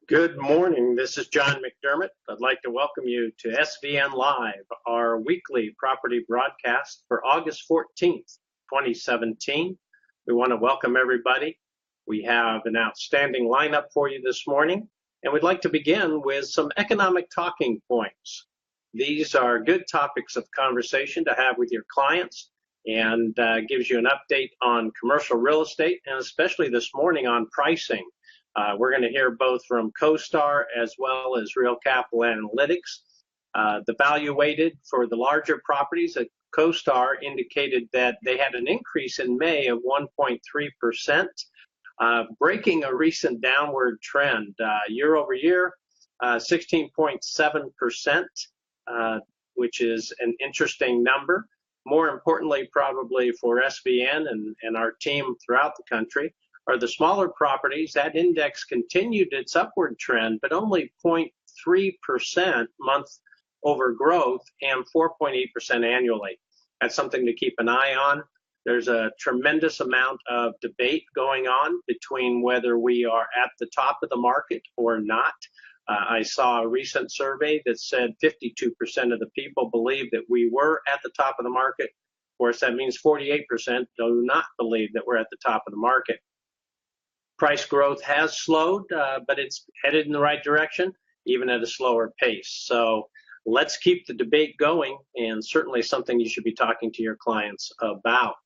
Good morning. This is John McDermott. I'd like to welcome you to SVN Live, our weekly property broadcast for August 14th, 2017. We want to welcome everybody. We have an outstanding lineup for you this morning, and we'd like to begin with some economic talking points. These are good topics of conversation to have with your clients and gives you an update on commercial real estate, and especially this morning on pricing. We're going to hear both from CoStar as well as Real Capital Analytics. The value weighted for the larger properties at CoStar indicated that they had an increase in May of 1.3%, breaking a recent downward trend. Year over year, 16.7%, which is an interesting number. More importantly, probably for SVN and our team throughout the country, are the smaller properties. That index continued its upward trend, but only 0.3% month over growth and 4.8% annually. That's something to keep an eye on. There's a tremendous amount of debate going on between whether we are at the top of the market or not. I saw a recent survey that said 52% of the people believe that we were at the top of the market. Of course, that means 48% do not believe that we're at the top of the market. Price growth has slowed, but it's headed in the right direction, even at a slower pace. So let's keep the debate going, and certainly something you should be talking to your clients about.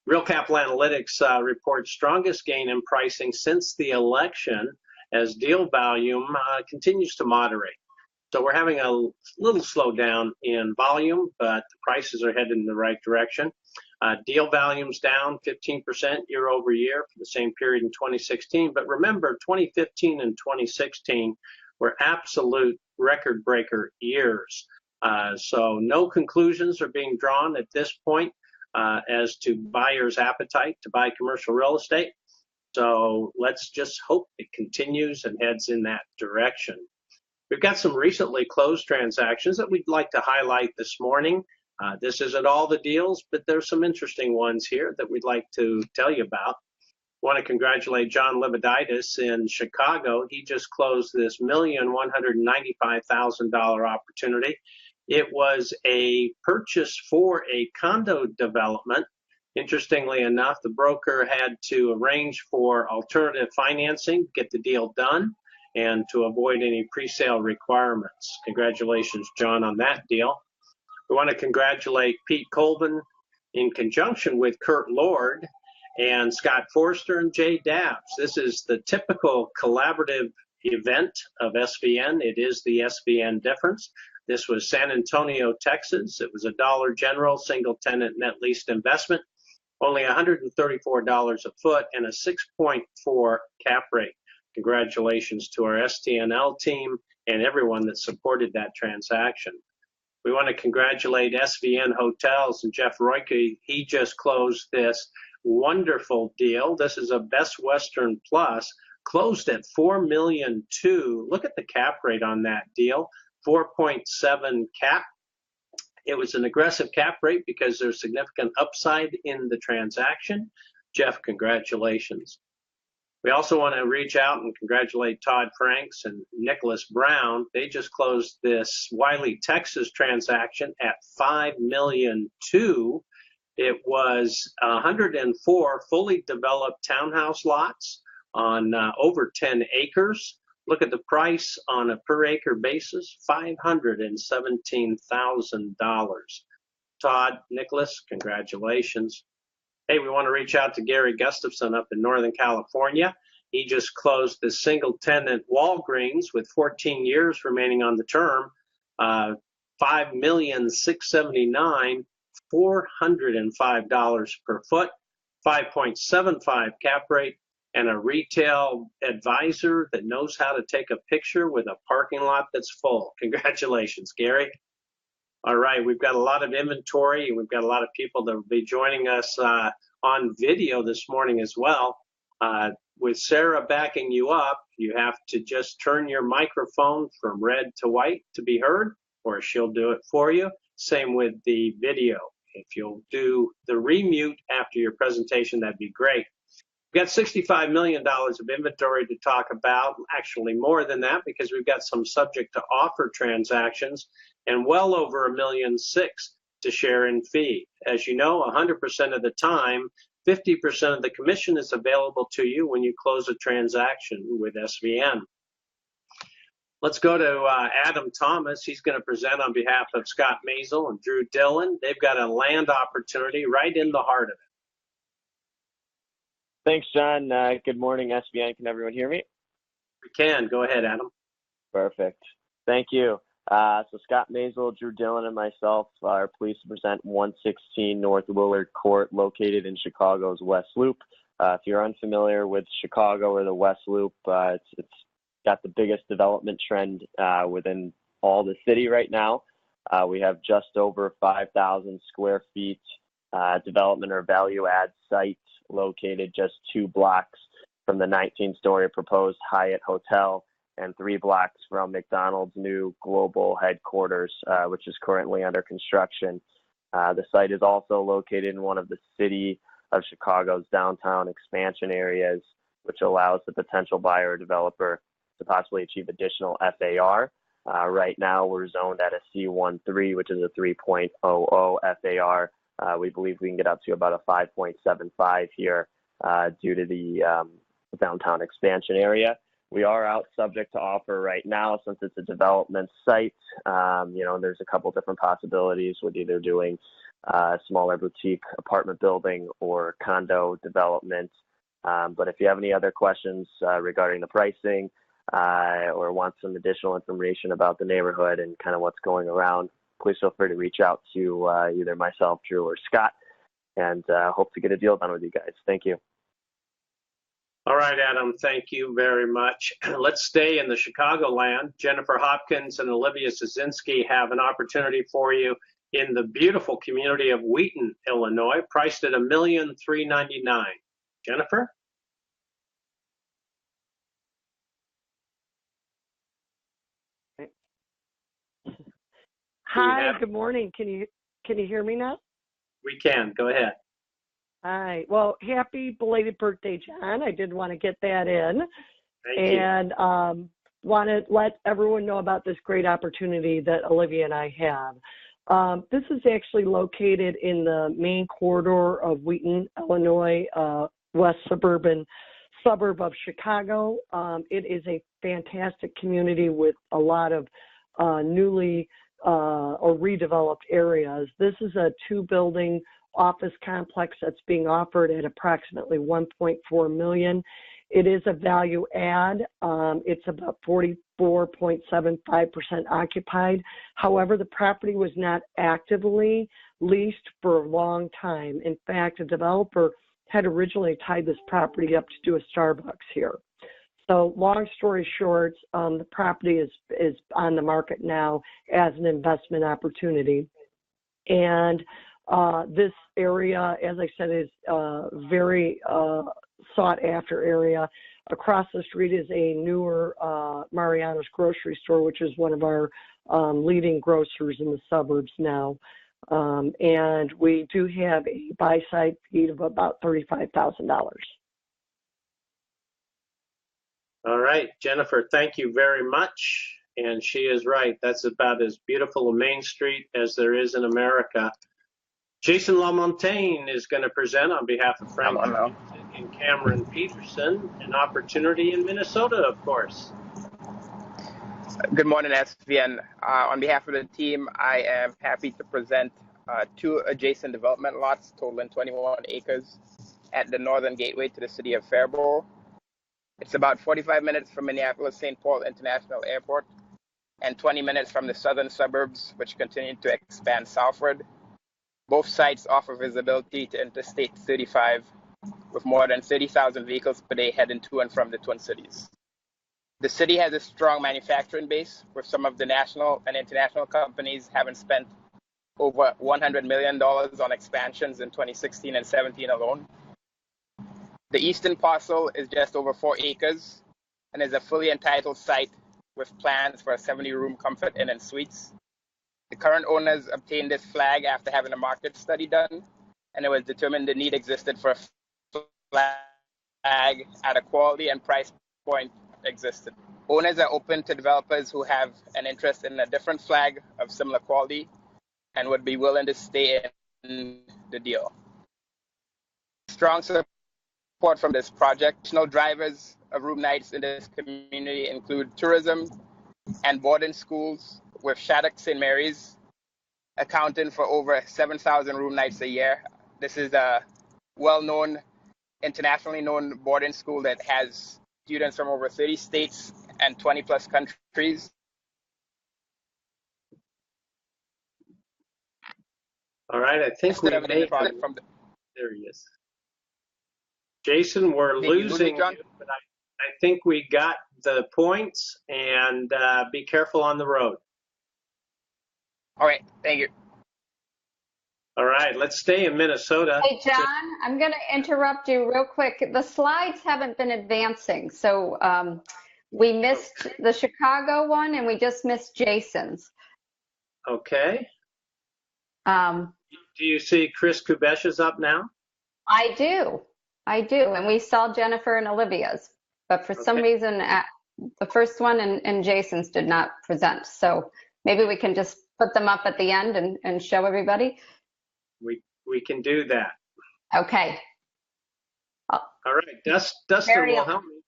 Real Capital Analytics reports strongest gain in pricing since the election as deal volume continues to moderate. So we're having a little slowdown in volume, but the prices are headed in the right direction. Deal volume's down 15% year over year for the same period in 2016. But remember, 2015 and 2016 were absolute record breaker years. So no conclusions are being drawn at this point as to buyers' appetite to buy commercial real estate. So let's just hope it continues and heads in that direction. We've got some recently closed transactions that we'd like to highlight this morning. This isn't all the deals, but there's some interesting ones here that we'd like to tell you about. I want to congratulate John Lividitis in Chicago. He just closed this $1,195,000 opportunity. It was a purchase for a condo development. Interestingly enough, the broker had to arrange for alternative financing, get the deal done, and to avoid any pre-sale requirements. Congratulations, John, on that deal. We want to congratulate Pete Colvin in conjunction with Kurt Lord and Scott Forster and Jay Dabbs. This is the typical collaborative event of SVN. It is the SVN difference. This was San Antonio, Texas. It was a Dollar General single tenant net leased investment, only $134 a foot and a 6.4 cap rate. Congratulations to our STNL team and everyone that supported that transaction. We want to congratulate SVN Hotels and Jeff Royke. He just closed this wonderful deal. This is a Best Western Plus, closed at $4.2 million. Look at the cap rate on that deal, 4.7 cap. It was an aggressive cap rate because there's significant upside in the transaction. Jeff, congratulations. We also want to reach out and congratulate Todd Franks and Nicholas Brown. They just closed this Wiley, Texas transaction at $5.2 million. It was 104 fully developed townhouse lots on over 10 acres. Look at the price on a per acre basis, $517,000. Todd, Nicholas, congratulations. Hey, we want to reach out to Gary Gustafson up in Northern California. He just closed this single tenant Walgreens with 14 years remaining on the term, $5,679,405 per foot, 5.75 cap rate, and a retail advisor that knows how to take a picture with a parking lot that's full. Congratulations, Gary. All right, we've got a lot of inventory, and we've got a lot of people that will be joining us on video this morning as well. With Sarah backing you up, you have to just turn your microphone from red to white to be heard, or she'll do it for you. Same with the video. If you'll do the remute after your presentation, that'd be great. We've got $65 million of inventory to talk about, actually more than that because we've got some subject to offer transactions and well over $1.6 million to share in fee. As you know, 100% of the time, 50% of the commission is available to you when you close a transaction with SVN. Let's go to Adam Thomas. He's going to present on behalf of Scott Maisel and Drew Dillon. They've got a land opportunity right in the heart of it. Thanks, John. Good morning, SVN. Can everyone hear me? We can. Go ahead, Adam. Perfect. Thank you. So Scott Maisel, Drew Dillon, and myself are pleased to present 116 North Willard Court, located in Chicago's West Loop. If you're unfamiliar with Chicago or the West Loop, it's got the biggest development trend within all the city right now. We have just over 5,000 square feet development or value add site located just 2 blocks from the 19-story proposed Hyatt Hotel and 3 blocks from McDonald's new global headquarters, which is currently under construction. The site is also located in one of the city of Chicago's downtown expansion areas, which allows the potential buyer or developer to possibly achieve additional FAR. Right now, we're zoned at a C13, which is a 3.00 FAR. We believe we can get up to about a 5.75 here due to the downtown expansion area. We are out subject to offer right now since it's a development site. There's a couple different possibilities with either doing a smaller boutique apartment building or condo development. But if you have any other questions regarding the pricing or want some additional information about the neighborhood and kind of what's going around, please feel free to reach out to either myself, Drew, or Scott, and hope to get a deal done with you guys. Thank you. All right, Adam, thank you very much. Let's stay in the Chicagoland. Jennifer Hopkins and Olivia Szynski have an opportunity for you in the beautiful community of Wheaton, Illinois, priced at $1,399,000. Jennifer? Hi, good morning. Can you hear me now? We can. Go ahead. Hi. Well, happy belated birthday, John. I did want to get that in. Thank you. And want to let everyone know about this great opportunity that Olivia and I have. This is actually located in the main corridor of Wheaton, Illinois, west suburb of Chicago. It is a fantastic community with a lot of newly or redeveloped areas. This is a 2-building office complex that's being offered at approximately $1.4 million. It is a value add. It's about 44.75% occupied. However, the property was not actively leased for a long time. In fact, a developer had originally tied this property up to do a Starbucks here. So long story short, the property is on the market now as an investment opportunity. And this area, as I said, is a very sought after area. Across the street is a newer Mariano's grocery store, which is one of our leading grocers in the suburbs now. And we do have a buy-side fee of about $35,000. All right, Jennifer, thank you very much. And she is right. That's about as beautiful a Main Street as there is in America. Jason LaMontagne is going to present on behalf of Frank and Cameron Peterson, an opportunity in Minnesota, of course. Good morning, SVN. On behalf of the team, I am happy to present 2 adjacent development lots totaling 21 acres at the northern gateway to the city of Faribault. It's about 45 minutes from Minneapolis-St. Paul International Airport and 20 minutes from the southern suburbs, which continue to expand southward. Both sites offer visibility to Interstate 35 with more than 30,000 vehicles per day heading to and from the Twin Cities. The city has a strong manufacturing base, with some of the national and international companies having spent over $100 million on expansions in 2016 and 17 alone. The eastern parcel is just over 4 acres and is a fully entitled site with plans for a 70-room Comfort Inn and Suites. The current owners obtained this flag after having a market study done, and it was determined the need existed for a flag flag at a quality and price point existed. Owners are open to developers who have an interest in a different flag of similar quality and would be willing to stay in the deal. Strong support from this project. Additional drivers of room nights in this community include tourism and boarding schools, with Shattuck St. Mary's accounting for over 7,000 room nights a year. This is a well-known, internationally known boarding school that has students from over 30 states and 20 plus countries. All right, I think we may have, from there he is. Jason, we're losing you, but I think we got the points, and be careful on the road. All right, thank you. All right, let's stay in Minnesota. Hey, John, I'm going to interrupt you real quick. The slides haven't been advancing, so we missed the Chicago one, and we just missed Jason's. Okay. Do you see Chris Kubesh is up now? I do, and we saw Jennifer and Olivia's, but for some reason, the first one and Jason's did not present. So maybe we can just put them up at the end and show everybody. We can do that. Okay. All right, Dustin will help me.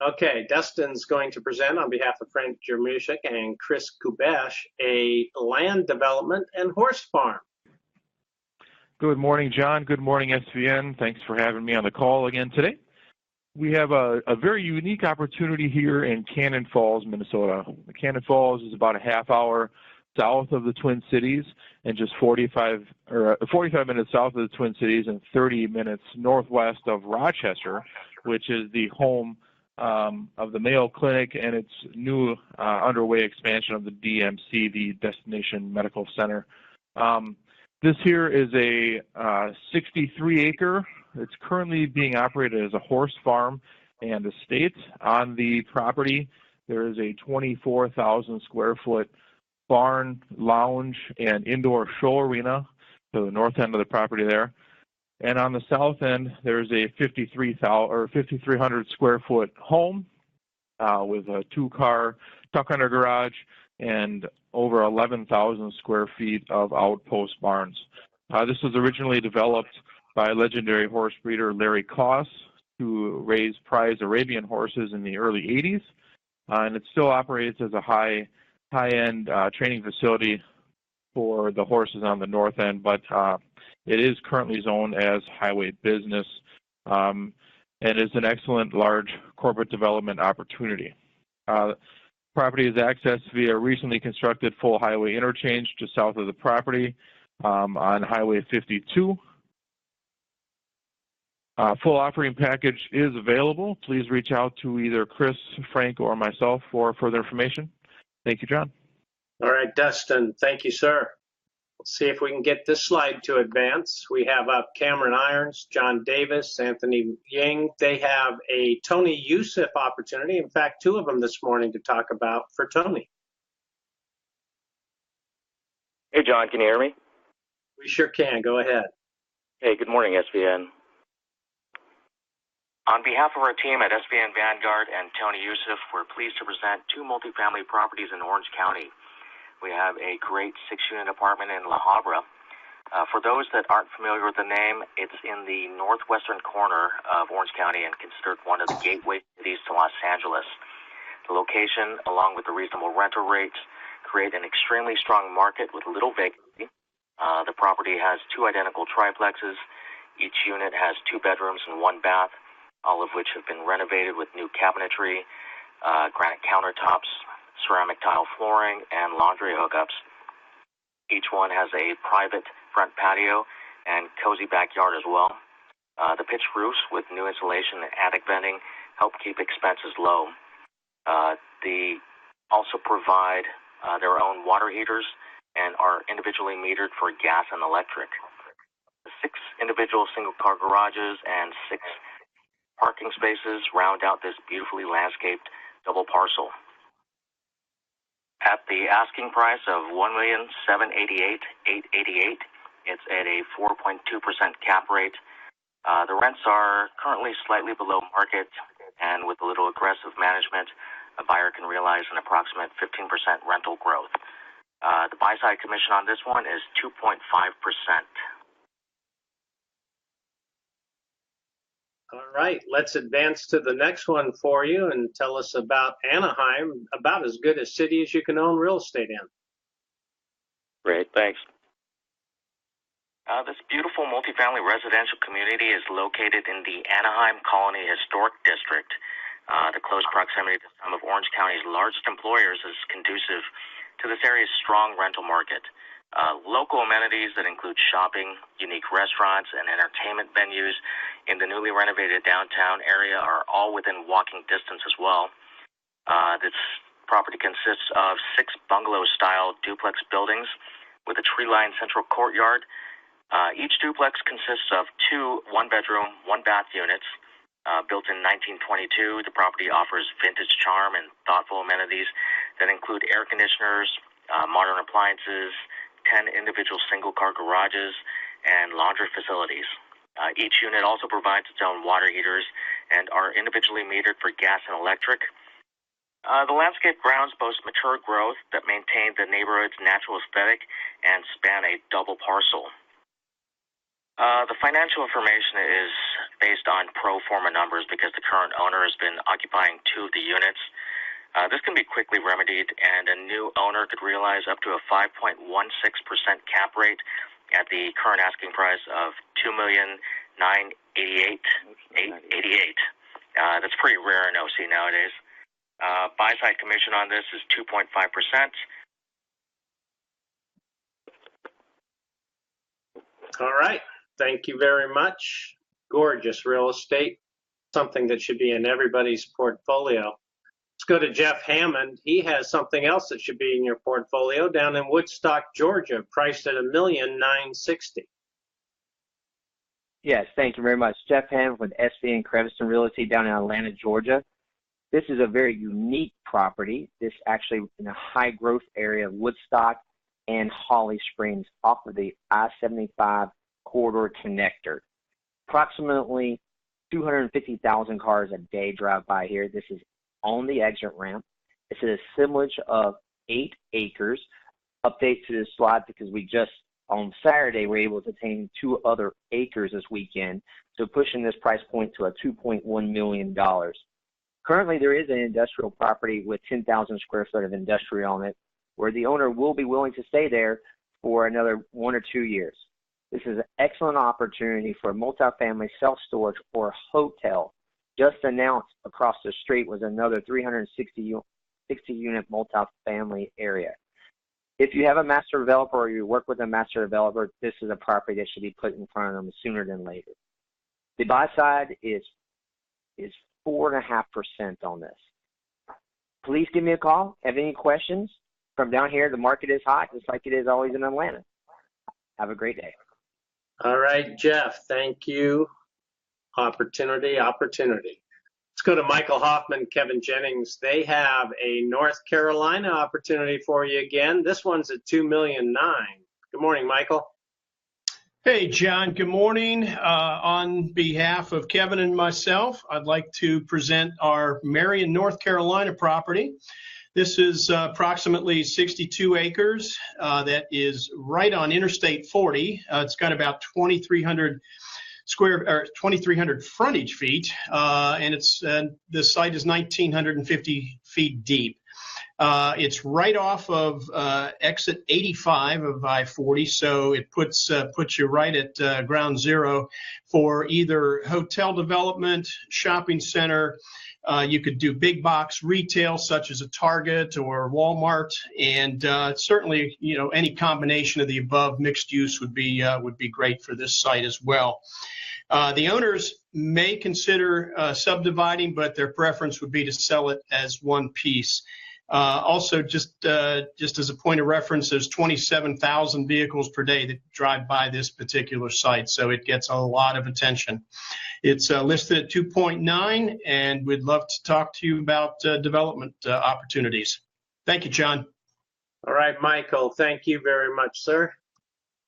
Okay, Dustin's going to present on behalf of Frank Jermushik and Chris Kubesh a land development and horse farm. Good morning, John. Good morning, SVN. Thanks for having me on the call again today. We have a very unique opportunity here in Cannon Falls, Minnesota. Cannon Falls is about a half hour south of the Twin Cities and just 45 minutes south of the Twin Cities and 30 minutes northwest of Rochester, which is the home of the Mayo Clinic and its new underway expansion of the DMC, the Destination Medical Center. This here is a 63-acre. It's currently being operated as a horse farm and estate. On the property, there is a 24,000 square foot barn, lounge, and indoor show arena to the north end of the property there. And on the south end, there's a 5,300 square foot home with a 2-car tuck under garage and over 11,000 square feet of outpost barns. This was originally developed by legendary horse breeder Larry Koss to raise prize Arabian horses in the early 80s, and it still operates as a high-end training facility for the horses on the north end, but it is currently zoned as highway business and is an excellent large corporate development opportunity. Property is accessed via recently constructed full highway interchange to south of the property on Highway 52. Full offering package is available. Please reach out to either Chris, Frank, or myself for further information. Thank you, John. All right, Dustin, thank you, sir. Let's see if we can get this slide to advance. We have up Cameron Irons, John Davis, Anthony Ying. They have a Tony Youssef opportunity. In fact, 2 of them this morning to talk about for Tony. Hey, John, can you hear me? We sure can. Go ahead. Hey, good morning, SVN. On behalf of our team at SVN Vanguard and Tony Youssef, we're pleased to present 2 multifamily properties in Orange County. We have a great 6-unit apartment in La Habra. For those that aren't familiar with the name, it's in the northwestern corner of Orange County and considered one of the gateway cities to Los Angeles. The location, along with the reasonable rental rates, create an extremely strong market with little vacancy. The property has 2 identical triplexes. Each unit has 2 bedrooms and 1 bath, all of which have been renovated with new cabinetry, granite countertops, ceramic tile flooring, and laundry hookups. Each one has a private front patio and cozy backyard as well. The pitched roofs with new insulation and attic venting help keep expenses low. They also provide their own water heaters and are individually metered for gas and electric. The 6 individual single-car garages and 6 parking spaces round out this beautifully landscaped double parcel. At the asking price of $1,788,888, it's at a 4.2% cap rate The rents are currently slightly below market, and with a little aggressive management, a buyer can realize an approximate 15% rental growth. The buy-side commission on this one is 2.5%. All right, let's advance to the next one for you and tell us about Anaheim, about as good a city as you can own real estate in. Great, thanks. This beautiful multifamily residential community is located in the Anaheim Colony Historic District. The close proximity to some of Orange County's largest employers is conducive to this area's strong rental market. Local amenities that include shopping, unique restaurants, and entertainment venues in the newly renovated downtown area are all within walking distance as well. This property consists of 6 bungalow-style duplex buildings with a tree-lined central courtyard. Each duplex consists of 2 one-bedroom, 1-bath units. Built in 1922, the property offers vintage charm and thoughtful amenities that include air conditioners, modern appliances, 10 individual single-car garages, and laundry facilities. Each unit also provides its own water heaters and are individually metered for gas and electric. The landscape grounds boast mature growth that maintain the neighborhood's natural aesthetic and span a double parcel. The financial information is based on pro forma numbers because the current owner has been occupying 2 of the units. This can be quickly remedied, and a new owner could realize up to a 5.16% cap rate at the current asking price of $2,988,888. That's pretty rare in OC nowadays. Buy-side commission on this is 2.5%. All right, thank you very much. Gorgeous real estate, something that should be in everybody's portfolio. Let's go to Jeff Hammond. He has something else that should be in your portfolio down in Woodstock, Georgia, priced at $1,960,000. Yes, thank you very much. Jeff Hammond with SVN Crevice Realty down in Atlanta, Georgia. This is a very unique property. This actually in a high growth area of Woodstock and Holly Springs off of the I-75 corridor connector. Approximately 250,000 cars a day drive by here. This is on the exit ramp. It's an assemblage of 8 acres. Update to this slide because we just on Saturday were able to obtain 2 other acres this weekend, so pushing this price point to a $2.1 million. Currently, there is an industrial property with 10,000 square foot of industrial on it, where the owner will be willing to stay there for another 1 or 2 years. This is an excellent opportunity for a multifamily self-storage or hotel. Just announced across the street was another 360-unit multifamily area. If you have a master developer or you work with a master developer, this is a property that should be put in front of them sooner than later. The buy side is 4.5% on this. Please give me a call. Have any questions? From down here, the market is hot, just like it is always in Atlanta. Have a great day. All right, Jeff, thank you. Opportunity. Let's go to Michael Hoffman, Kevin Jennings. They have a North Carolina opportunity for you again. This one's at $2,009,000. Good morning, Michael. Hey, John. Good morning. On behalf of Kevin and myself, I'd like to present our Marion, North Carolina property. This is approximately 62 acres. That is right on Interstate 40. It's got about 2,300 frontage feet, and the site is 1,950 feet deep. It's right off of exit 85 of I-40, so it puts you right at ground zero for either hotel development, shopping center. You could do big box retail such as a Target or Walmart, and certainly, any combination of the above mixed use would be great for this site as well. The owners may consider subdividing, but their preference would be to sell it as one piece. Also, just as a point of reference, there's 27,000 vehicles per day that drive by this particular site, so it gets a lot of attention. It's listed at 2.9, and we'd love to talk to you about development opportunities. Thank you, John. All right, Michael, thank you very much, sir.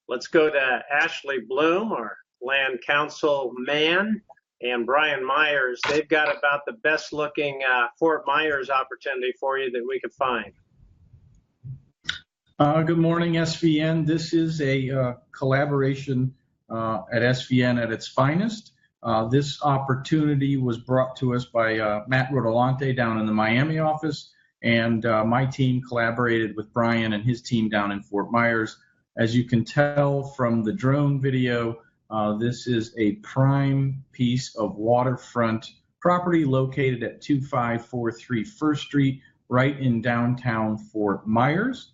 Let's go to Ashley Bloom, or Land Council man and Brian Myers. They've got about the best looking Fort Myers opportunity for you that we could find. Good morning, SVN. This is a collaboration at SVN at its finest. This opportunity was brought to us by Matt Rodolante down in the Miami office, and my team collaborated with Brian and his team down in Fort Myers. As you can tell from the drone video, this is a prime piece of waterfront property located at 2543 First Street, right in downtown Fort Myers.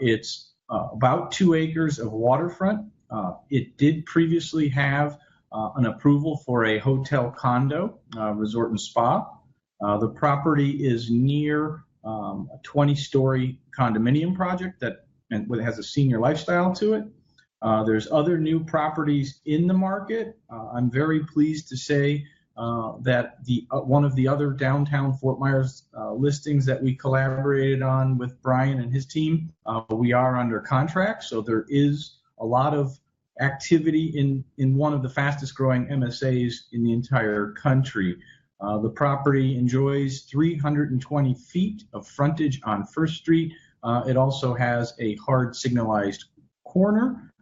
It's about 2 acres of waterfront. It did previously have an approval for a hotel condo, resort and spa. The property is near a 20-story condominium project that has a senior lifestyle to it. There's other new properties in the market. I'm very pleased to say that one of the other downtown Fort Myers listings that we collaborated on with Brian and his team, we are under contract. So there is a lot of activity in one of the fastest growing MSAs in the entire country. The property enjoys 320 feet of frontage on First Street. It also has a hard signalized corner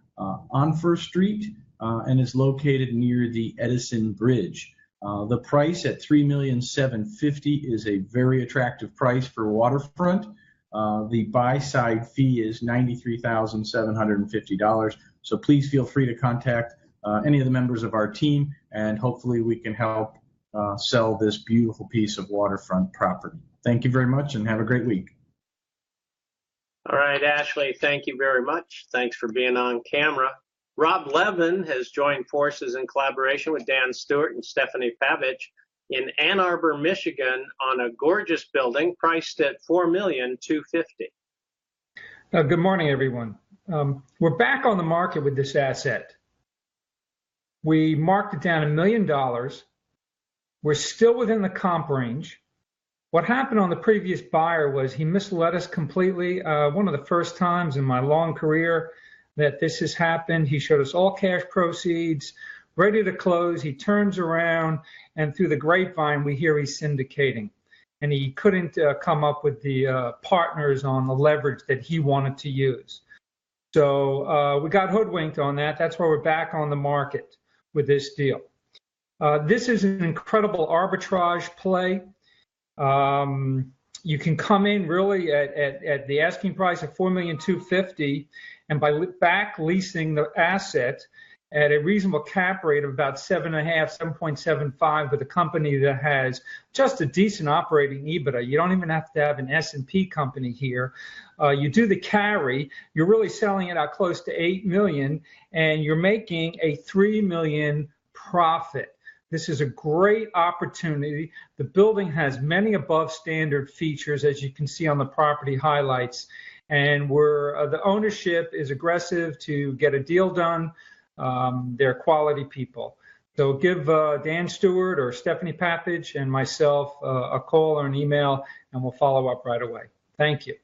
on First Street and is located near the Edison Bridge. The price at $3,750,000 is a very attractive price for waterfront. The buy side fee is $93,750. So please feel free to contact any of the members of our team, and hopefully we can help sell this beautiful piece of waterfront property. Thank you very much and have a great week. All right, Ashley, thank you very much. Thanks for being on camera. Rob Levin has joined forces in collaboration with Dan Stewart and Stephanie Pavich in Ann Arbor, Michigan, on a gorgeous building priced at $4,250,000. Good morning, everyone. We're back on the market with this asset. We marked it down $1 million. We're still within the comp range. What happened on the previous buyer was he misled us completely. One of the first times in my long career that this has happened. He showed us all cash proceeds, ready to close. He turns around, and through the grapevine, we hear he's syndicating. And he couldn't come up with the partners on the leverage that he wanted to use. So we got hoodwinked on that. That's why we're back on the market with this deal. This is an incredible arbitrage play. You can come in really at the asking price of $4,250,000, and by back leasing the asset at a reasonable cap rate of about 7.75 with a company that has just a decent operating EBITDA. You don't even have to have an S&P company here. You do the carry, you're really selling it out close to $8 million, and you're making a $3 million profit. This is a great opportunity. The building has many above standard features, as you can see on the property highlights. And the ownership is aggressive to get a deal done. They're quality people. So give Dan Stewart or Stephanie Papich and myself a call or an email, and we'll follow up right away. Thank you.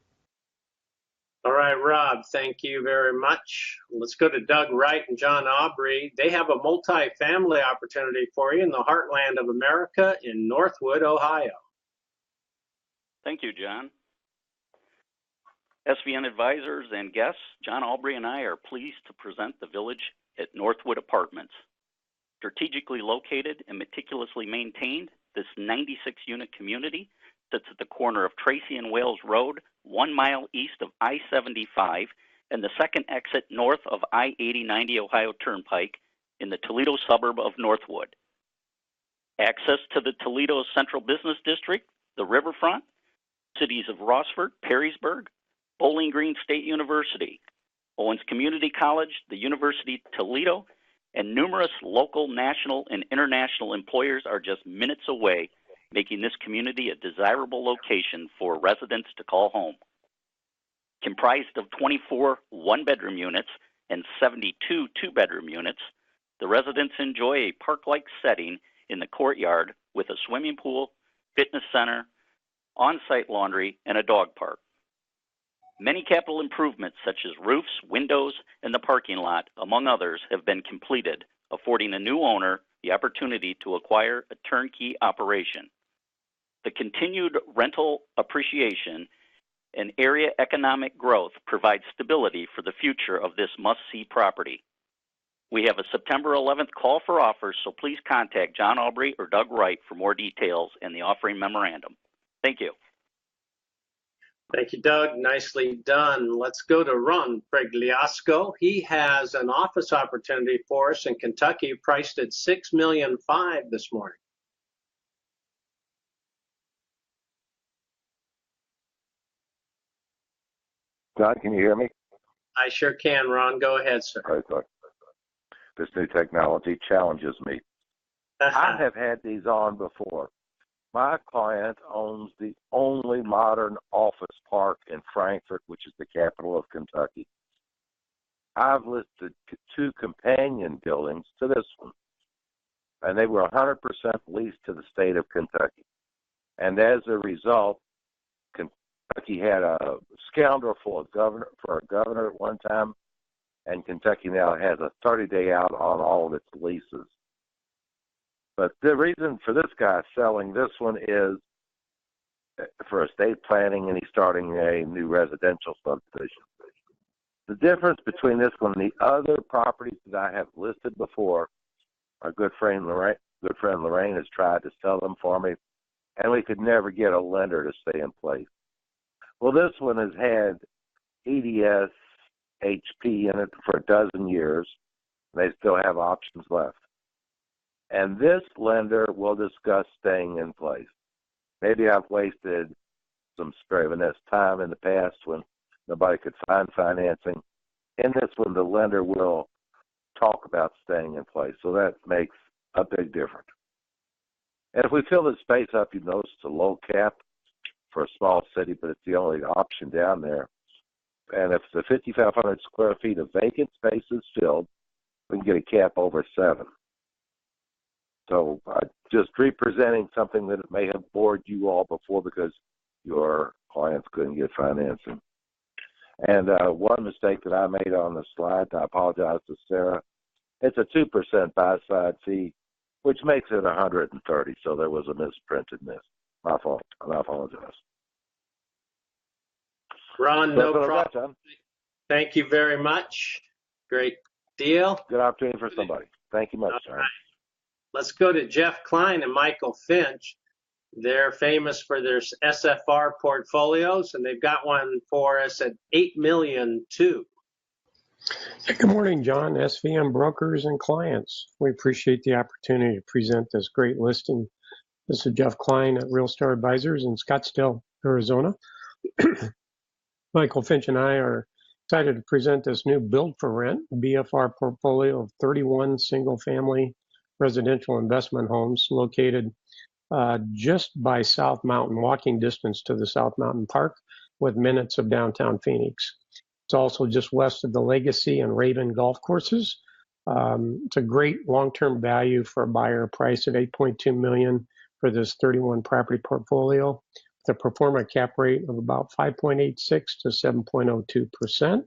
All right, Rob, thank you very much. Let's go to Doug Wright and John Aubrey. They have a multi-family opportunity for you in the heartland of America in Northwood, Ohio. Thank you, John. SVN advisors and guests, John Aubrey and I are pleased to present the village at Northwood Apartments. Strategically located and meticulously maintained, this 96-unit community sits at the corner of Tracy and Wales Road, 1 mile east of I-75 and the second exit north of I-8090 Ohio Turnpike in the Toledo suburb of Northwood. Access to the Toledo Central Business District, the riverfront, cities of Rossford, Perrysburg, Bowling Green State University, Owens Community College, the University of Toledo, and numerous local, national, and international employers are just minutes away, making this community a desirable location for residents to call home. Comprised of 24 one-bedroom units and 72 two-bedroom units, the residents enjoy a park-like setting in the courtyard with a swimming pool, fitness center, on-site laundry, and a dog park. Many capital improvements such as roofs, windows, and the parking lot, among others, have been completed, affording a new owner the opportunity to acquire a turnkey operation. The continued rental appreciation and area economic growth provide stability for the future of this must-see property. We have a September 11th call for offers, so please contact John Aubrey or Doug Wright for more details and the offering memorandum. Thank you. Thank you, Doug. Nicely done. Let's go to Ron Pregliasco. He has an office opportunity for us in Kentucky, priced at $6.5 million this morning. John, can you hear me? I sure can, Ron. Go ahead, sir. All right, this new technology challenges me. I have had these on before. My client owns the only modern office park in Frankfort, which is the capital of Kentucky. I've listed 2 companion buildings to this one, and they were 100% leased to the state of Kentucky. And as a result, Kentucky had a scoundrel for a governor at one time, and Kentucky now has a 30-day out on all of its leases. But the reason for this guy selling this one is for estate planning, and he's starting a new residential subdivision. The difference between this one and the other properties that I have listed before, our good friend Lorraine has tried to sell them for me, and we could never get a lender to stay in place. Well, this one has had EDS HP in it for a dozen years. They still have options left. And this lender will discuss staying in place. Maybe I've wasted some Scrivener's time in the past when nobody could find financing. In this one, the lender will talk about staying in place. So that makes a big difference. And if we fill the space up, you notice it's a low cap for a small city, but it's the only option down there. And if the 5,500 square feet of vacant space is filled, we can get a cap over 7. So just representing something that may have bored you all before because your clients couldn't get financing. And one mistake that I made on the slide, I apologize to Sarah, it's a 2% buy-side fee, which makes it 130. So there was a misprint in this. My fault, and I apologize. Ron, no problem. Thank you very much. Great deal. Good opportunity for somebody. Thank you much, John. Right. Let's go to Jeff Klein and Michael Finch. They're famous for their SFR portfolios, and they've got one for us at $8 million too. Good morning, John, SVN brokers and clients. We appreciate the opportunity to present this great listing. This is Jeff Klein at Real Star Advisors in Scottsdale, Arizona. Michael Finch and I are excited to present this new build for rent BFR portfolio of 31 single-family residential investment homes located just by South Mountain, walking distance to the South Mountain Park with minutes of downtown Phoenix. It's also just west of the Legacy and Raven golf courses. It's a great long-term value for a buyer, price at $8.2 million for this 31 property portfolio. The pro forma cap rate of about 5.86 to 7.02%,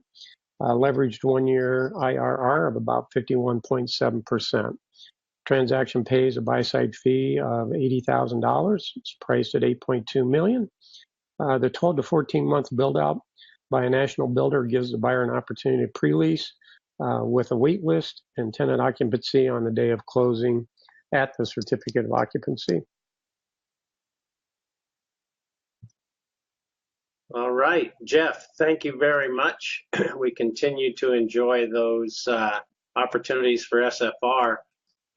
leveraged 1-year IRR of about 51.7%. Transaction pays a buy-side fee of $80,000. It's priced at $8.2 million. The 12 to 14-month build-out by a national builder gives the buyer an opportunity to pre-lease with a wait list and tenant occupancy on the day of closing at the certificate of occupancy. All right, Jeff, thank you very much. We continue to enjoy those opportunities for SFR.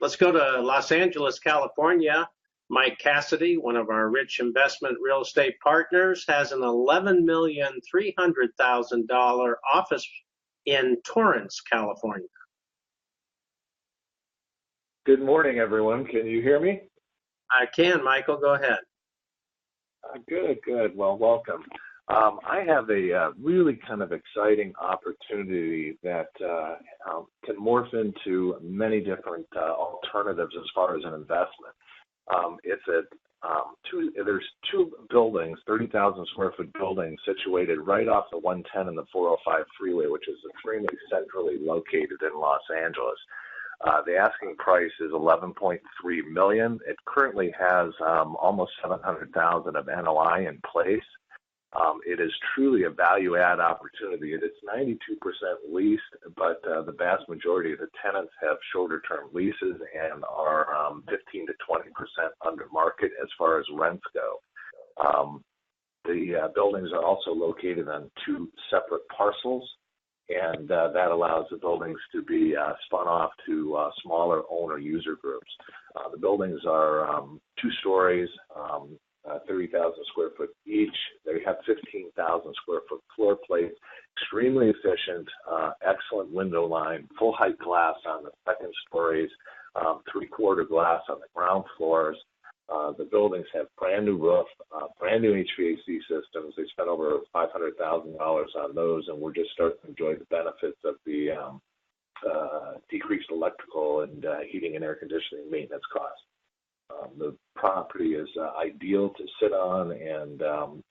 Let's go to Los Angeles, California. Mike Cassidy, one of our rich investment real estate partners, has an $11,300,000 office in Torrance, California. Good morning, everyone. Can you hear me? I can, Michael. Go ahead. Good. Well, welcome. I have a really kind of exciting opportunity that can morph into many different alternatives as far as an investment. There's 2 buildings, 30,000 square foot buildings situated right off the 110 and the 405 freeway, which is extremely centrally located in Los Angeles. The asking price is $11.3 million. It currently has almost $700,000 of NOI in place. It is truly a value-add opportunity. It is 92% leased, but the vast majority of the tenants have shorter-term leases and are 15 to 20% under market as far as rents go. The buildings are also located on 2 separate parcels, and that allows the buildings to be spun off to smaller owner-user groups. The buildings are 2 stories, 30,000 square foot each. They have 15,000 square foot floor plates, extremely efficient, excellent window line, full height glass on the second stories, 3/4 glass on the ground floors. The buildings have brand new roof, brand new HVAC systems. They spent over $500,000 on those, and we're just starting to enjoy the benefits of the decreased electrical and heating and air conditioning maintenance costs. The property is ideal to sit on and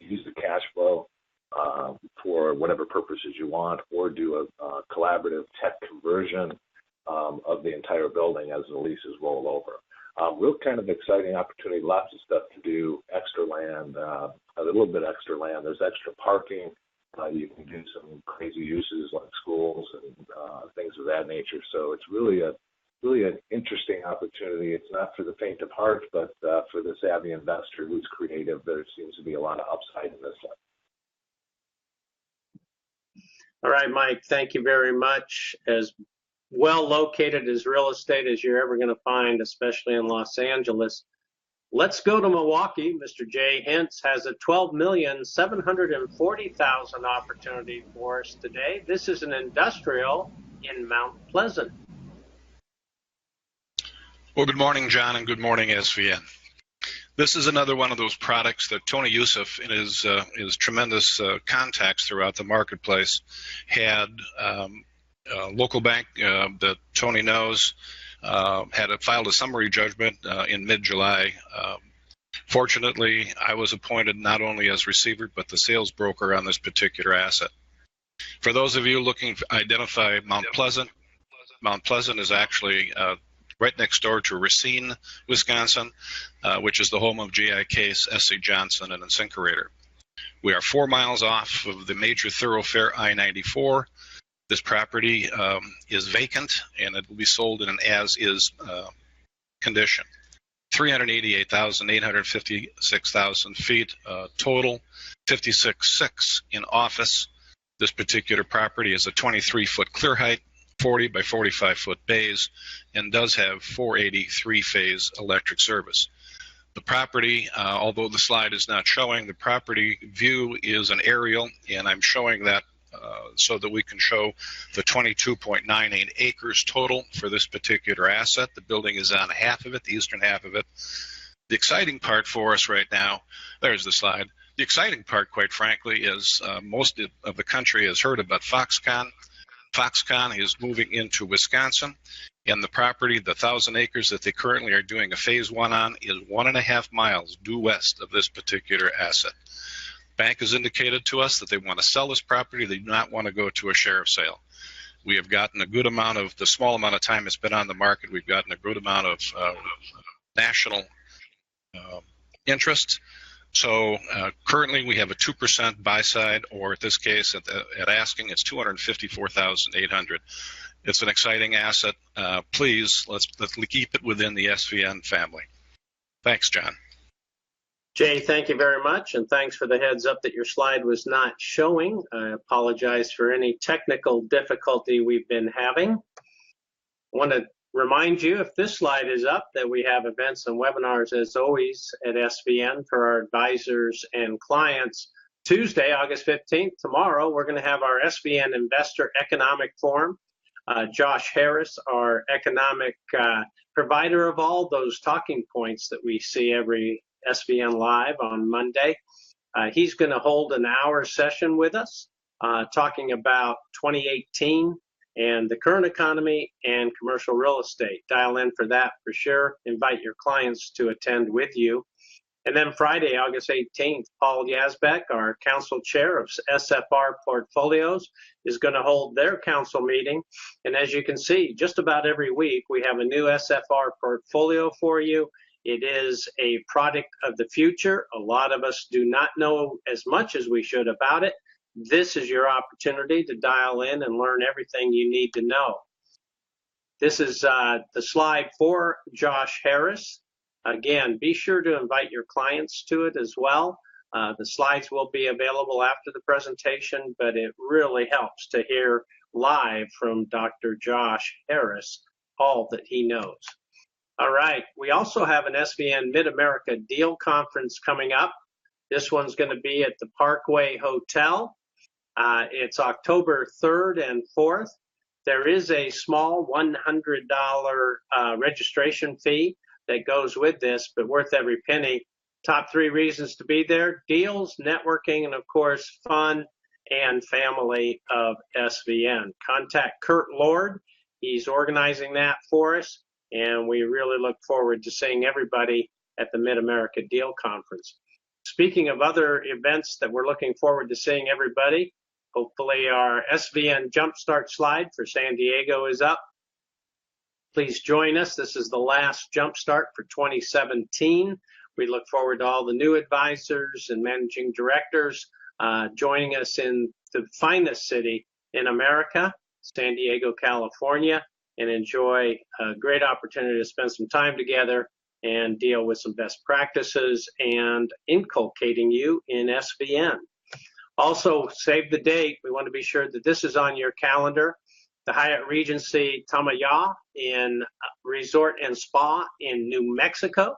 use the cash flow for whatever purposes you want, or do a collaborative tech conversion of the entire building as the leases roll over. Real kind of exciting opportunity, lots of stuff to do, extra land, a little bit extra land. There's extra parking. You can do some crazy uses like schools and things of that nature. So it's really an interesting opportunity. It's not for the faint of heart, but for the savvy investor who's creative, there seems to be a lot of upside in this one. All right, Mike, thank you very much. As well located as real estate as you're ever going to find, especially in Los Angeles. Let's go to Milwaukee. Mr. Jay Hintz has a $12,740,000 opportunity for us today. This is an industrial in Mount Pleasant. Well, good morning, John, and good morning, SVN. This is another one of those products that Tony Youssef, in his tremendous contacts throughout the marketplace, had local bank that Tony knows had filed a summary judgment in mid-July. Fortunately, I was appointed not only as receiver but the sales broker on this particular asset. For those of you looking to identify Mount Pleasant is actually right next door to Racine, Wisconsin, which is the home of G.I. Case, S.C. Johnson, and Incinerator. We are 4 miles off of the major thoroughfare I-94. This property is vacant, and it will be sold in an as-is condition. 388,856,000 feet total, 56.6 in office. This particular property is a 23-foot clear height, 40 by 45-foot bays, and does have 480 3-phase electric service. The property, although the slide is not showing, the property view is an aerial, and I'm showing that so that we can show the 22.98 acres total for this particular asset. The building is on half of it, the eastern half of it. The exciting part for us right now, there's the slide. The exciting part, quite frankly, is most of the country has heard about Foxconn. Foxconn is moving into Wisconsin, and the property, the 1,000 acres that they currently are doing a phase 1 on, is 1.5 miles due west of this particular asset. Bank has indicated to us that they want to sell this property. They do not want to go to a sheriff's sale. We have gotten a good amount of the small amount of time it's been on the market. We've gotten a good amount of national interest. So currently we have a 2% buy side, or at this case at asking, it's $254,800. It's an exciting asset. Please let's keep it within the SVN family. Thanks, John. Jay, thank you very much, and thanks for the heads up that your slide was not showing. I apologize for any technical difficulty we've been having. I want to remind you, if this slide is up, that we have events and webinars, as always, at SVN for our advisors and clients. Tuesday, August 15th, tomorrow, we're going to have our SVN Investor Economic Forum. Josh Harris, our economic provider of all those talking points that we see every SVN Live on Monday. He's going to hold an hour session with us talking about 2018 and the current economy and commercial real estate. Dial in for that for sure. Invite your clients to attend with you. And then Friday, August 18th, Paul Yazbek, our council chair of SFR Portfolios, is going to hold their council meeting. And as you can see, just about every week, we have a new SFR portfolio for you. It is a product of the future. A lot of us do not know as much as we should about it. This is your opportunity to dial in and learn everything you need to know. This is the slide for Josh Harris. Again, be sure to invite your clients to it as well. The slides will be available after the presentation, but it really helps to hear live from Dr. Josh Harris all that he knows. All right, we also have an SVN Mid-America Deal Conference coming up. This one's going to be at the Parkway Hotel. It's October 3rd and 4th. There is a small $100 registration fee that goes with this, but worth every penny. Top 3 reasons to be there: deals, networking, and of course, fun and family of SVN. Contact Kurt Lord. He's organizing that for us, and we really look forward to seeing everybody at the Mid-America Deal Conference. Speaking of other events that we're looking forward to seeing everybody, hopefully our SVN Jumpstart slide for San Diego is up. Please join us. This is the last Jumpstart for 2017. We look forward to all the new advisors and managing directors joining us in the finest city in America, San Diego, California, and enjoy a great opportunity to spend some time together and deal with some best practices and inculcating you in SVN. Also, save the date. We want to be sure that this is on your calendar. The Hyatt Regency Tamaya in Resort and Spa in New Mexico,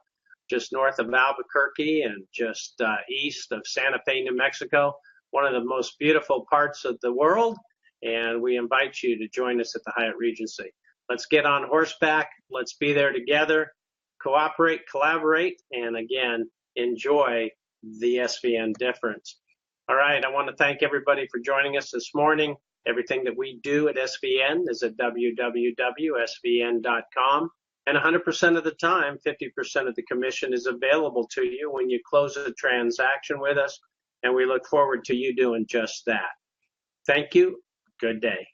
just north of Albuquerque and just east of Santa Fe, New Mexico. One of the most beautiful parts of the world, and we invite you to join us at the Hyatt Regency. Let's get on horseback. Let's be there together, cooperate, collaborate, and again, enjoy the SVN difference. All right, I want to thank everybody for joining us this morning. Everything that we do at SVN is at www.svn.com. And 100% of the time, 50% of the commission is available to you when you close a transaction with us. And we look forward to you doing just that. Thank you. Good day.